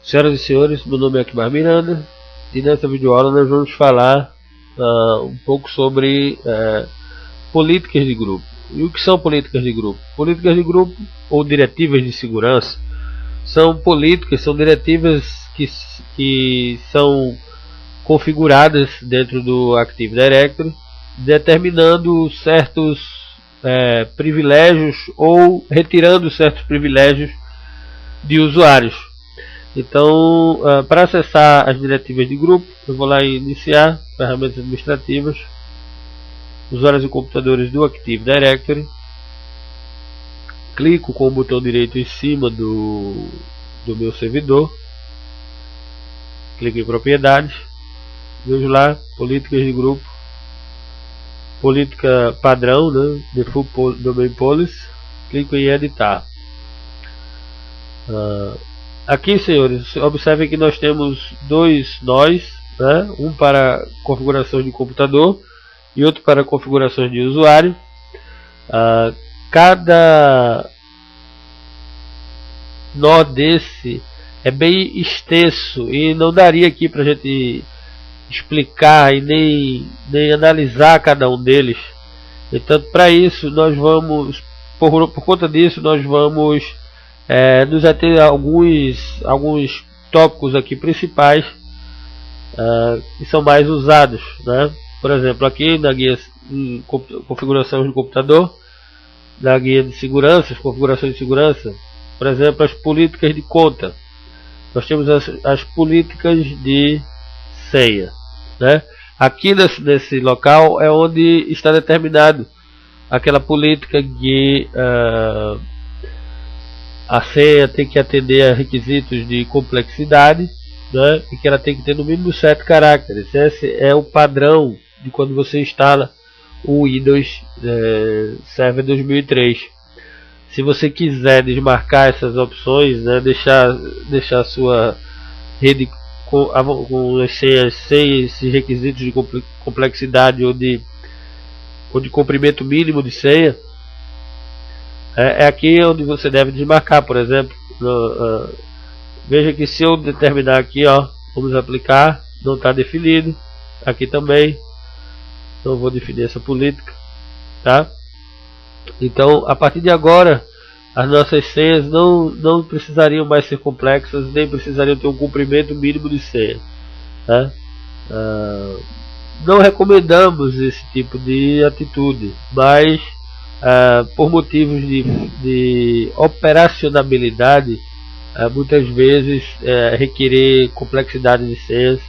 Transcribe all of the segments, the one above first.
Senhoras e senhores, meu nome é Akbar Miranda e nessa videoaula nós vamos falar um pouco sobre políticas de grupo. E o que são políticas de grupo? Políticas de grupo ou diretivas de segurança são políticas, são diretivas que são configuradas dentro do Active Directory, determinando certos privilégios ou retirando certos privilégios de usuários. Então, para acessar as diretivas de grupo, eu vou lá em iniciar, ferramentas administrativas, usuários e computadores do Active Directory, clico com o botão direito em cima do meu servidor, clico em propriedades, vejo lá, políticas de grupo, política padrão, né, Default Domain Policy, clico em editar. Aqui, senhores, observem que nós temos dois nós, né? Um para configurações de computador e outro para configurações de usuário. Cada nó desse é bem extenso e não daria aqui para a gente explicar e nem analisar cada um deles. Então, para isso, nós vamos, por conta disso, nós vamos nos ater a alguns tópicos aqui principais que são mais usados, né? Por exemplo, aqui na guia configuração de computador, na guia de segurança, configurações de segurança, por exemplo, as políticas de conta, nós temos as políticas de senha, né? Aqui nesse local é onde está determinado aquela política de a senha tem que atender a requisitos de complexidade, né, e que ela tem que ter no mínimo 7 caracteres. Esse é o padrão de quando você instala o Windows Server 2003. Se você quiser desmarcar essas opções, né, deixar a sua rede com as senhas sem esses requisitos de complexidade ou de comprimento mínimo de senha, é aqui onde você deve desmarcar. Por exemplo, veja que se eu determinar aqui, ó, vamos aplicar, não está definido. Aqui também não vou definir essa política, tá? Então, a partir de agora, as nossas senhas não precisariam mais ser complexas, nem precisariam ter um comprimento mínimo de senha, tá? Não recomendamos esse tipo de atitude, mas por motivos de operacionalidade, muitas vezes requerer complexidade de senhas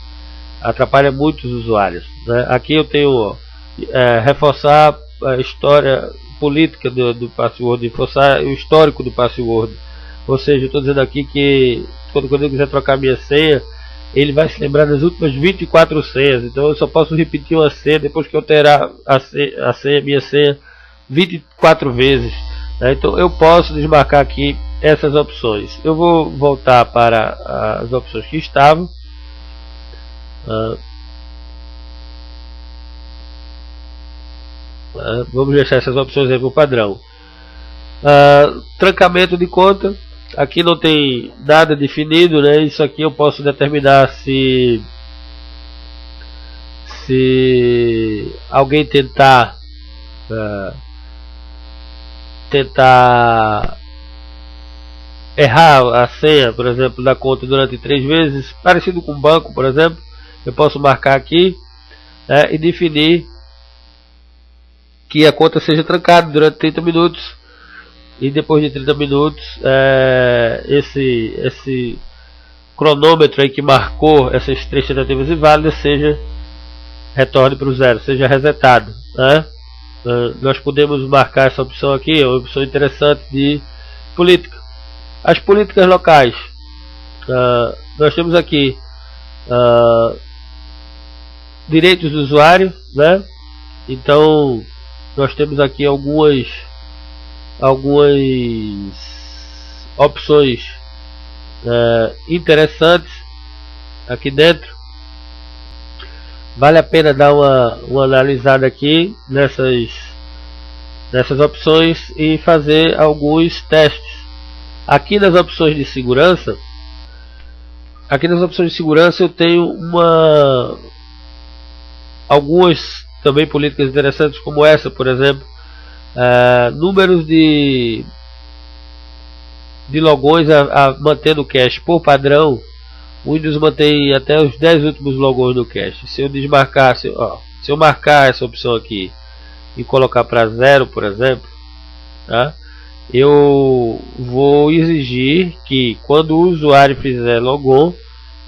atrapalha muito os usuários, né? Aqui eu tenho reforçar a história política do password, reforçar o histórico do password. Ou seja, eu estou dizendo aqui que quando eu quiser trocar minha senha, ele vai se lembrar das últimas 24 senhas. Então eu só posso repetir uma senha depois que eu alterar minha senha 24 vezes, né? Então eu posso desmarcar aqui essas opções. Eu vou voltar para as opções que estavam. Vamos deixar essas opções aí para o padrão. Trancamento de conta, aqui não tem nada definido, né? Isso aqui eu posso determinar se alguém tentar errar a senha, por exemplo, da conta durante 3 vezes, parecido com banco, por exemplo, eu posso marcar aqui, né, e definir que a conta seja trancada durante 30 minutos e depois de 30 minutos esse cronômetro aí que marcou essas 3 tentativas inválidas retorne para o zero, seja resetado, né? Nós podemos marcar essa opção aqui, é uma opção interessante de política. As políticas locais, nós temos aqui direitos do usuário, né? Então nós temos aqui algumas opções interessantes aqui dentro. Vale a pena dar uma analisada aqui nessas opções e fazer alguns testes. Aqui nas opções de segurança, Aqui nas opções de segurança eu tenho algumas também políticas interessantes, como essa, por exemplo, números de logões a manter no cache. Por padrão, o Windows mantém até os 10 últimos logões no cache. Se eu desmarcar, se eu marcar essa opção aqui e colocar para 0, por exemplo, tá? Eu vou exigir que quando o usuário fizer logon,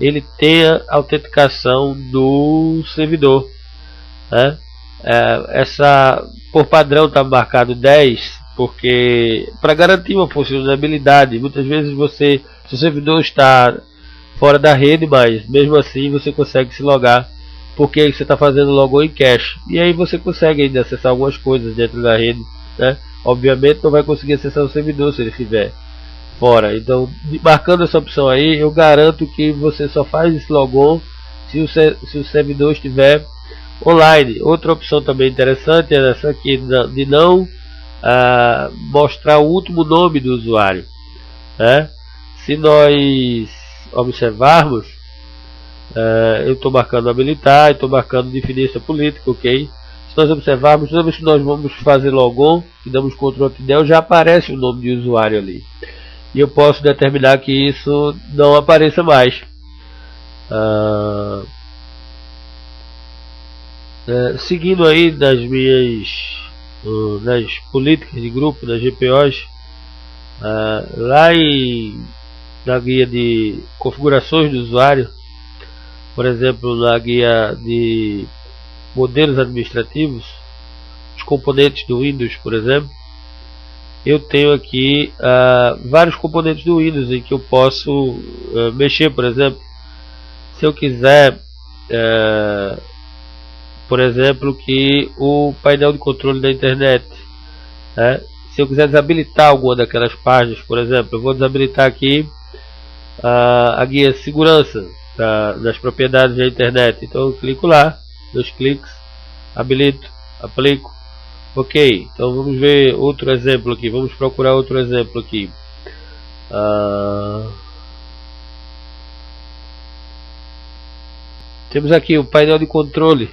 ele tenha autenticação do servidor, né? Por padrão está marcado 10, porque para garantir uma funcionalidade, muitas vezes seu servidor está fora da rede, mas mesmo assim você consegue se logar, porque você está fazendo logon em cache, e aí você consegue ainda acessar algumas coisas dentro da rede, né? Obviamente não vai conseguir acessar o servidor se ele estiver fora. Então, marcando essa opção aí, eu garanto que você só faz esse logon se o servidor estiver online. Outra opção também interessante é essa aqui de não mostrar o último nome do usuário, né? Se nós observarmos, eu estou marcando habilitar, estou marcando definir essa política, ok? Se nós observarmos, toda vez que nós vamos fazer logon, que damos Ctrl Alt Del, já aparece o nome de usuário ali. E eu posso determinar que isso não apareça mais. Seguindo aí nas políticas de grupo, nas GPOs, lá na guia de configurações do usuário, por exemplo, na guia de modelos administrativos, os componentes do Windows, por exemplo, eu tenho aqui vários componentes do Windows em que eu posso mexer. Por exemplo, se eu quiser, por exemplo, que o painel de controle da internet, se eu quiser desabilitar alguma daquelas páginas, por exemplo, eu vou desabilitar aqui a guia de segurança das propriedades da internet. Então eu clico lá, 2 cliques, habilito, aplico, ok. Então vamos ver outro exemplo aqui, vamos procurar outro exemplo aqui. Temos aqui o painel de controle.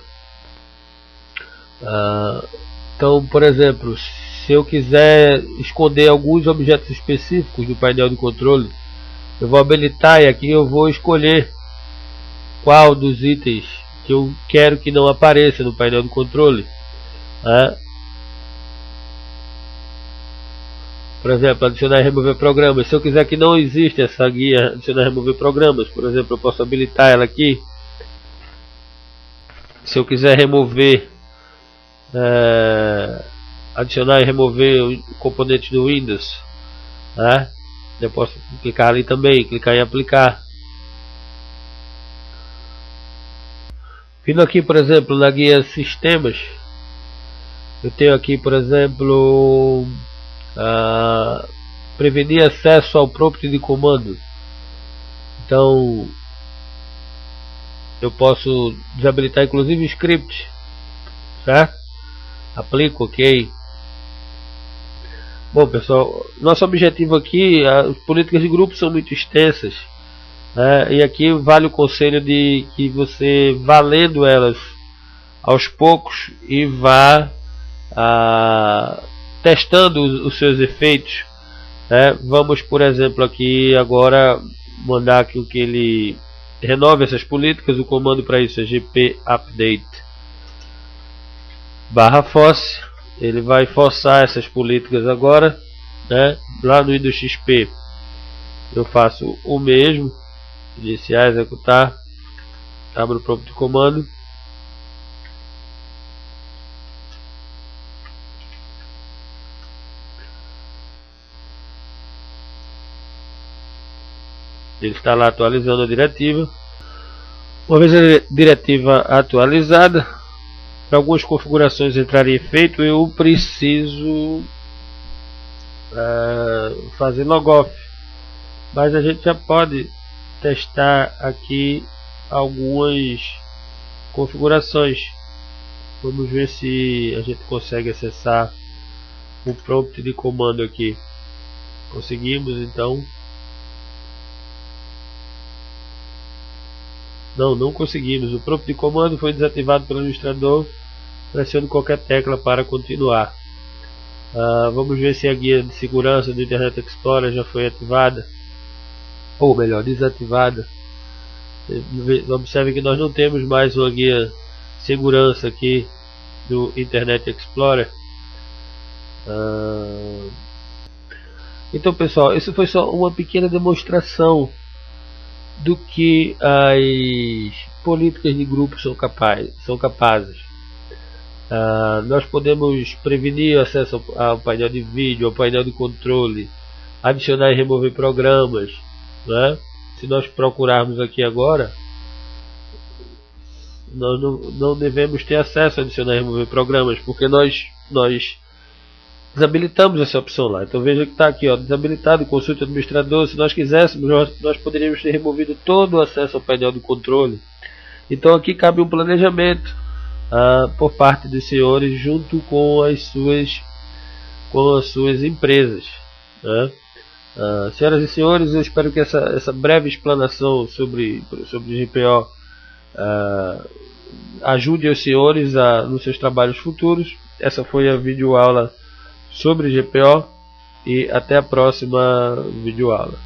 Então, por exemplo, se eu quiser esconder alguns objetos específicos do painel de controle, eu vou habilitar e aqui eu vou escolher qual dos itens que eu quero que não apareça no painel de controle. Por exemplo, adicionar e remover programas. Se eu quiser que não exista essa guia adicionar e remover programas, por exemplo, eu posso habilitar ela aqui. Se eu quiser remover, adicionar e remover componentes do Windows, eu posso clicar ali também, clicar em aplicar. Vindo aqui, por exemplo, na guia sistemas, eu tenho aqui, por exemplo, prevenir acesso ao prompt de comando. Então eu posso desabilitar inclusive script, certo? Aplico, ok. Bom, pessoal, nosso objetivo aqui, as políticas de grupo são muito extensas, e aqui vale o conselho de que você vá lendo elas aos poucos e vá testando os seus efeitos. Vamos, por exemplo, aqui agora mandar que ele renove essas políticas. O comando para isso é gp update /force. Ele vai forçar essas políticas agora, lá no Windows XP eu faço o mesmo, iniciar, executar, abro o prompt de comando, ele está lá atualizando a diretiva. Uma vez a diretiva atualizada, para algumas configurações entrar em efeito, eu preciso fazer logoff, mas a gente já pode testar aqui algumas configurações. Vamos ver se a gente consegue acessar o prompt de comando aqui. Conseguimos, então. Não conseguimos. O prompt de comando foi desativado pelo administrador. Pressione qualquer tecla para continuar. Vamos ver se a guia de segurança do Internet Explorer já foi ativada, ou melhor, desativada. Observe que nós não temos mais uma guia de segurança aqui do Internet Explorer. Então, pessoal, isso foi só uma pequena demonstração do que as políticas de grupo são capazes. Nós podemos prevenir o acesso ao painel de vídeo, ao painel de controle, adicionar e remover programas, né? Se nós procurarmos aqui agora, nós não devemos ter acesso a adicionar e remover programas, porque nós desabilitamos essa opção lá. Então veja que está aqui, ó, desabilitado, consulte o administrador. Se nós quiséssemos, nós poderíamos ter removido todo o acesso ao painel de controle. Então aqui cabe um planejamento por parte dos senhores junto com as suas empresas, né? Senhoras e senhores, eu espero que essa breve explanação sobre GPO ajude os senhores nos seus trabalhos futuros. Essa foi a videoaula sobre GPO e até a próxima videoaula.